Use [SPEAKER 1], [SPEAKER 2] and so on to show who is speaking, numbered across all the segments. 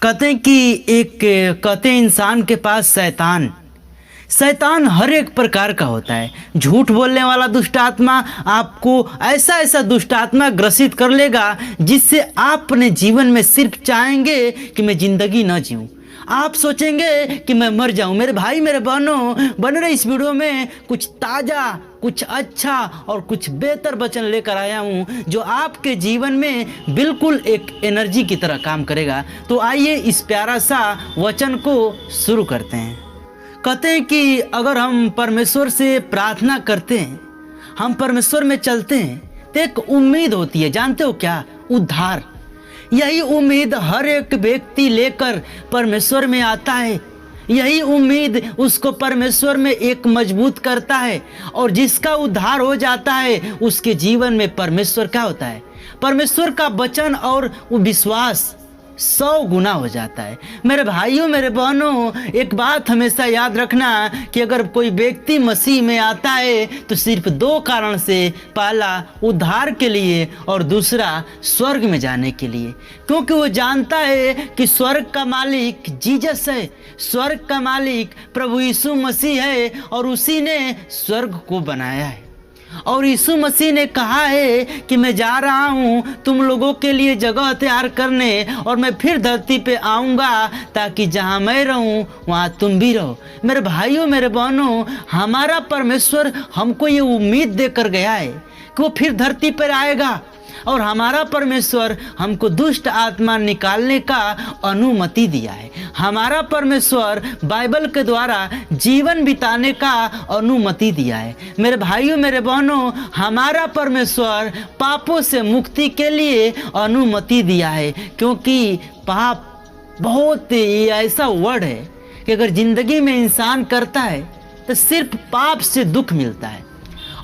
[SPEAKER 1] कहते हैं इंसान के पास शैतान हर एक प्रकार का होता है। झूठ बोलने वाला दुष्ट आत्मा आपको ऐसा दुष्ट आत्मा ग्रसित कर लेगा जिससे आप अपने जीवन में सिर्फ चाहेंगे कि मैं जिंदगी न जीऊं। आप सोचेंगे कि मैं मर जाऊं। मेरे भाई मेरे बहनों, बन रहे इस वीडियो में कुछ ताज़ा, कुछ अच्छा और कुछ बेहतर वचन लेकर आया हूं जो आपके जीवन में बिल्कुल एक एनर्जी की तरह काम करेगा। तो आइए इस प्यारा सा वचन को शुरू करते हैं। कहते हैं कि अगर हम परमेश्वर से प्रार्थना करते हैं, हम परमेश्वर में चलते हैं तो एक उम्मीद होती है। जानते हो क्या? उद्धार। यही उम्मीद हर एक व्यक्ति लेकर परमेश्वर में आता है। यही उम्मीद उसको परमेश्वर में एक मजबूत करता है और जिसका उद्धार हो जाता है उसके जीवन में परमेश्वर क्या होता है? परमेश्वर का वचन और वो विश्वास 100 गुना हो जाता है। मेरे भाइयों मेरे बहनों, एक बात हमेशा याद रखना कि अगर कोई व्यक्ति मसीह में आता है तो सिर्फ 2 कारण से, पहला उद्धार के लिए और दूसरा स्वर्ग में जाने के लिए। क्योंकि वो जानता है कि स्वर्ग का मालिक जीसस है, स्वर्ग का मालिक प्रभु यीशु मसीह है और उसी ने स्वर्ग को बनाया है। और यीशु मसीह ने कहा है कि मैं जा रहा हूँ तुम लोगों के लिए जगह तैयार करने और मैं फिर धरती पे आऊँगा ताकि जहाँ मैं रहूँ वहाँ तुम भी रहो। मेरे भाइयों मेरे बहनों, हमारा परमेश्वर हमको ये उम्मीद देकर गया है कि वो फिर धरती पर आएगा और हमारा परमेश्वर हमको दुष्ट आत्मा निकालने का अनुमति दिया है। हमारा परमेश्वर बाइबल के द्वारा जीवन बिताने का अनुमति दिया है। मेरे भाइयों मेरे बहनों, हमारा परमेश्वर पापों से मुक्ति के लिए अनुमति दिया है। क्योंकि पाप बहुत ही ऐसा वर्ड है कि अगर जिंदगी में इंसान करता है तो सिर्फ पाप से दुख मिलता है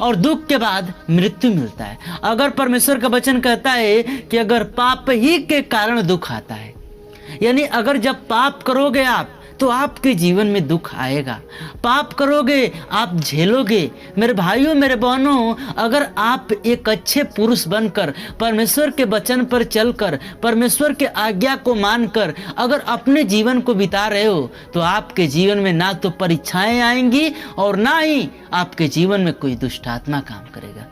[SPEAKER 1] और दुख के बाद मृत्यु मिलता है। अगर परमेश्वर का वचन कहता है कि अगर पाप ही के कारण दुख आता है, यानी अगर जब पाप करोगे आप तो आपके जीवन में दुख आएगा। पाप करोगे आप झेलोगे। मेरे भाइयों मेरे बहनों, अगर आप एक अच्छे पुरुष बनकर परमेश्वर के वचन पर चलकर परमेश्वर के आज्ञा को मानकर अगर अपने जीवन को बिता रहे हो तो आपके जीवन में ना तो परीक्षाएं आएंगी और ना ही आपके जीवन में कोई दुष्ट आत्मा काम करेगा।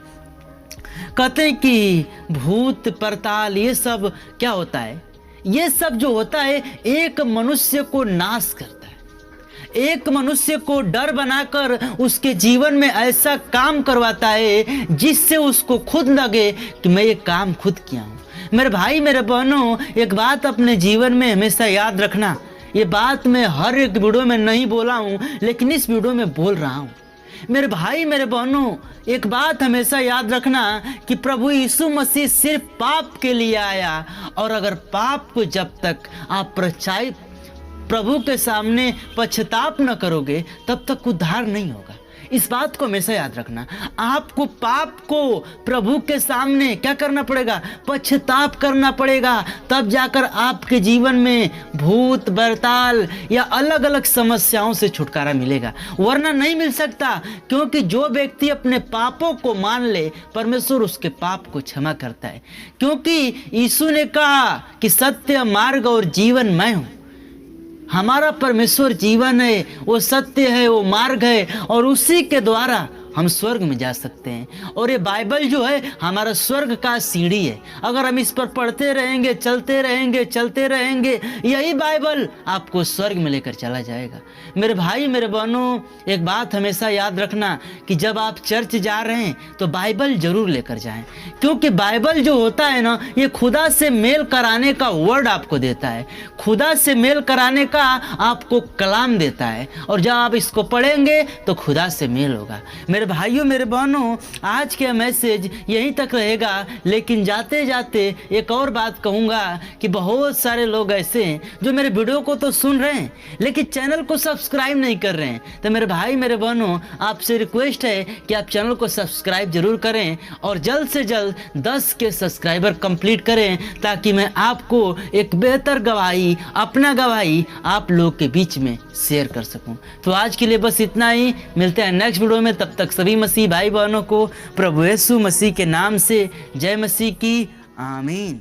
[SPEAKER 1] कहते हैं कि भूत परताल ये सब क्या होता है? ये सब जो होता है एक मनुष्य को नाश करता है, एक मनुष्य को डर बनाकर उसके जीवन में ऐसा काम करवाता है जिससे उसको खुद लगे कि मैं ये काम खुद किया हूँ। मेरे भाई मेरे बहनों, एक बात अपने जीवन में हमेशा याद रखना। ये बात मैं हर एक वीडियो में नहीं बोला हूँ लेकिन इस वीडियो में बोल रहा हूँ। मेरे भाई मेरे बहनों, एक बात हमेशा याद रखना कि प्रभु यीशु मसीह सिर्फ पाप के लिए आया और अगर पाप को जब तक आप प्रभु के सामने पश्चाताप न करोगे तब तक उद्धार नहीं होगा। इस बात को हमेशा याद रखना। आपको पाप को प्रभु के सामने क्या करना पड़ेगा? पश्चाताप करना पड़ेगा। तब जाकर आपके जीवन में भूत बरताल या अलग अलग समस्याओं से छुटकारा मिलेगा, वरना नहीं मिल सकता। क्योंकि जो व्यक्ति अपने पापों को मान ले परमेश्वर उसके पाप को क्षमा करता है। क्योंकि यीशु ने कहा कि सत्य मार्ग और जीवन मैं हूँ। हमारा परमेश्वर जीवन है, वो सत्य है, वो मार्ग है और उसी के द्वारा हम स्वर्ग में जा सकते हैं। और ये बाइबल जो है हमारा स्वर्ग का सीढ़ी है। अगर हम इस पर पढ़ते रहेंगे, चलते रहेंगे, यही बाइबल आपको स्वर्ग में लेकर चला जाएगा। मेरे भाई मेरे बहनों, एक बात हमेशा याद रखना कि जब आप चर्च जा रहे हैं तो बाइबल जरूर लेकर जाएं। क्योंकि बाइबल जो होता है ना, ये खुदा से मेल कराने का वर्ड आपको देता है, खुदा से मेल कराने का आपको कलाम देता है। और जब आप इसको पढ़ेंगे तो खुदा से मेल होगा। मेरे भाइयों मेरे बहनों, आज के मैसेज यहीं तक रहेगा। लेकिन जाते जाते एक और बात कहूँगा कि बहुत सारे लोग ऐसे हैं जो मेरे वीडियो को तो सुन रहे हैं लेकिन चैनल को सब्सक्राइब नहीं कर रहे हैं। तो मेरे भाई मेरे बहनों, आपसे रिक्वेस्ट है कि आप चैनल को सब्सक्राइब जरूर करें और जल्द से जल्द 10 के सब्सक्राइबर कंप्लीट करें ताकि मैं आपको एक बेहतर गवाही, अपना गवाही आप लोग के बीच में शेयर कर सकूं। तो आज के लिए बस इतना ही। मिलते हैं नेक्स्ट वीडियो में। तब तक सभी मसीह भाई बहनों को प्रभु यीशु मसीह के नाम से जय मसीह की। आमीन।